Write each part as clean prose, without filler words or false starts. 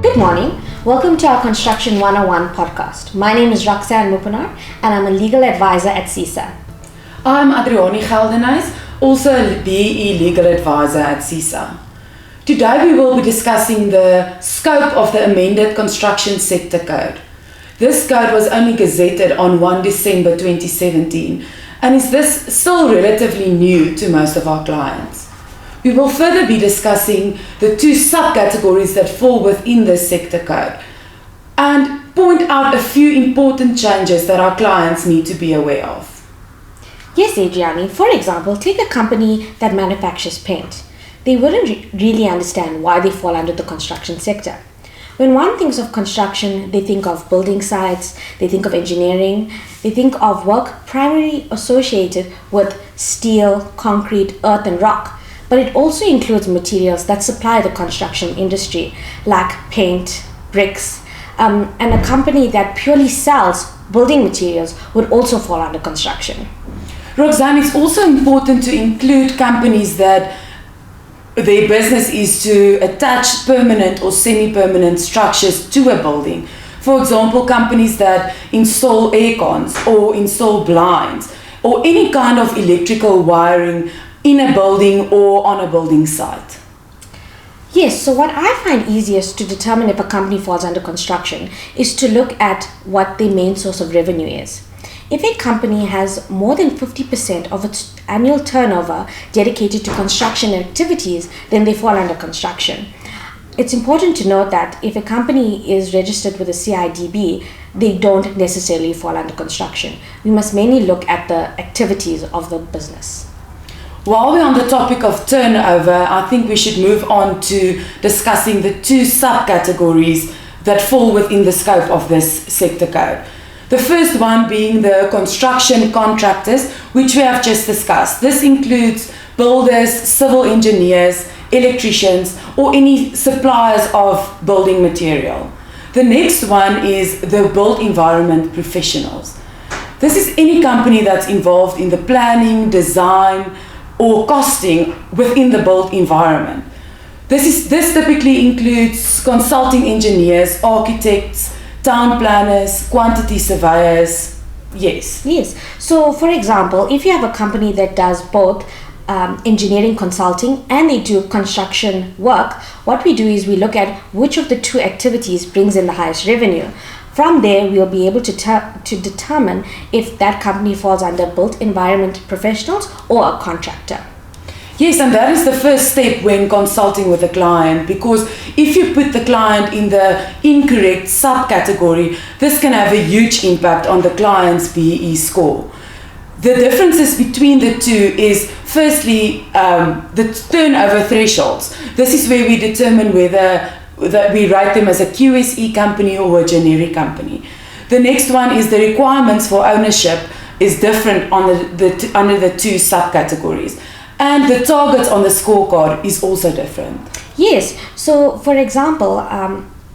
Good morning. Welcome to our Construction 101 podcast. My name is Roxanne Moopenar and I'm a legal advisor at SEESA. I'm Adriani, Geldenhuys, also a BE Legal Advisor at SEESA. Today we will be discussing the scope of the Amended Construction Sector Code. This code was only gazetted on 1 December 2017 and is thus still relatively new to most of our clients. We will further be discussing the two subcategories that fall within this sector code and point out a few important changes that our clients need to be aware of. Yes, Adriani. For example, take a company that manufactures paint. They wouldn't really understand why they fall under the construction sector. When one thinks of construction, they think of building sites, they think of engineering, they think of work primarily associated with steel, concrete, earth and rock. But it also includes materials that supply the construction industry, like paint, bricks, and a company that purely sells building materials would also fall under construction. Roxanne, it's also important to include companies that their business is to attach permanent or semi-permanent structures to a building. For example, companies that install air cons or install blinds or any kind of electrical wiring in a building or on a building site. Yes, so what I find easiest to determine if a company falls under construction is to look at what their main source of revenue is. If a company has more than 50% of its annual turnover dedicated to construction activities, then they fall under construction. It's important to note that if a company is registered with a CIDB, they don't necessarily fall under construction. We must mainly look at the activities of the business. While we're on the topic of turnover, I think we should move on to discussing the two subcategories that fall within the scope of this sector code. The first one being the construction contractors, which we have just discussed. This includes builders, civil engineers, electricians, or any suppliers of building material. The next one is the built environment professionals. This is any company that's involved in the planning, design, or costing within the built environment. This typically includes consulting engineers, architects, town planners, quantity surveyors. Yes. So, for example, if you have a company that does both engineering consulting and they do construction work, what we do is we look at which of the two activities brings in the highest revenue. From there, we'll be able to determine if that company falls under built environment professionals or a contractor. Yes, and that is the first step when consulting with a client, because if you put the client in the incorrect subcategory, this can have a huge impact on the client's BE score. The differences between the two is firstly the turnover thresholds. This is where we determine whether that we rate them as a QSE company or a generic company. The next one is the requirements for ownership is different under the two subcategories. And the targets on the scorecard is also different. Yes, so for example,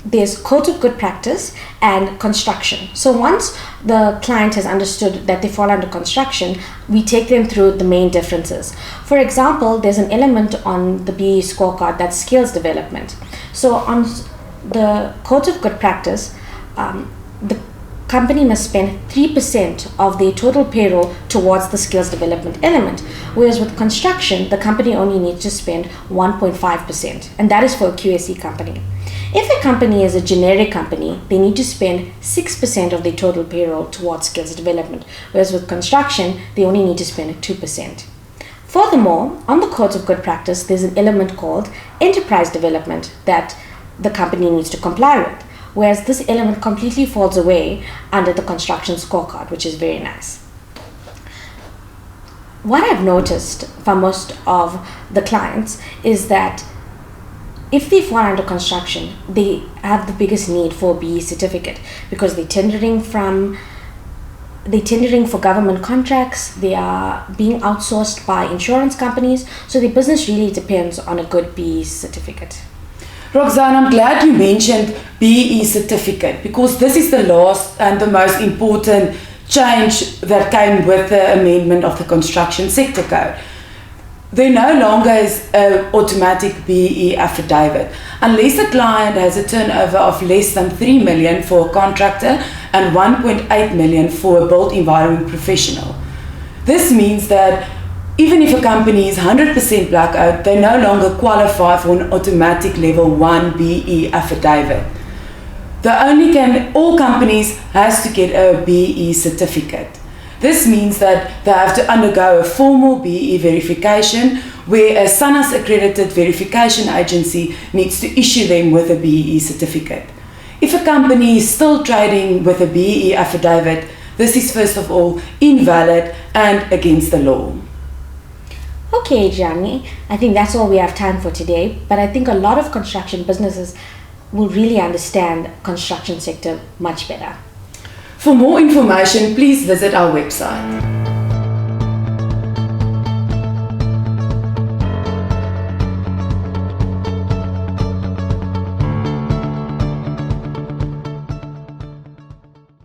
there's code of good practice and construction. So once the client has understood that they fall under construction, we take them through the main differences. For example, there's an element on the BE scorecard that's skills development. So on the code of good practice, the company must spend 3% of their total payroll towards the skills development element, whereas with construction, the company only needs to spend 1.5%, and that is for a QSE company. If a company is a generic company, they need to spend 6% of their total payroll towards skills development, whereas with construction, they only need to spend 2%. Furthermore, on the codes of good practice, there's an element called enterprise development that the company needs to comply with, whereas this element completely falls away under the construction scorecard, which is very nice. What I've noticed for most of the clients is that if they fall under construction, they have the biggest need for a BE certificate because they're tendering for government contracts, they are being outsourced by insurance companies, so their business really depends on a good BE certificate. Roxanne, I'm glad you mentioned BE certificate because this is the last and the most important change that came with the amendment of the Construction Sector Code. there no longer is an automatic BEE affidavit unless a client has a turnover of less than 3 million for a contractor and 1.8 million for a built environment professional. This means that even if a company is 100% black oak, they no longer qualify for an automatic level 1 BEE affidavit. All companies has to get a BEE certificate. This means that they have to undergo a formal BEE verification where a SANAS accredited verification agency needs to issue them with a BEE certificate. If a company is still trading with a BEE affidavit, this is first of all invalid and against the law. Okay, Adriani, I think that's all we have time for today, but I think a lot of construction businesses will really understand construction sector much better. For more information, please visit our website.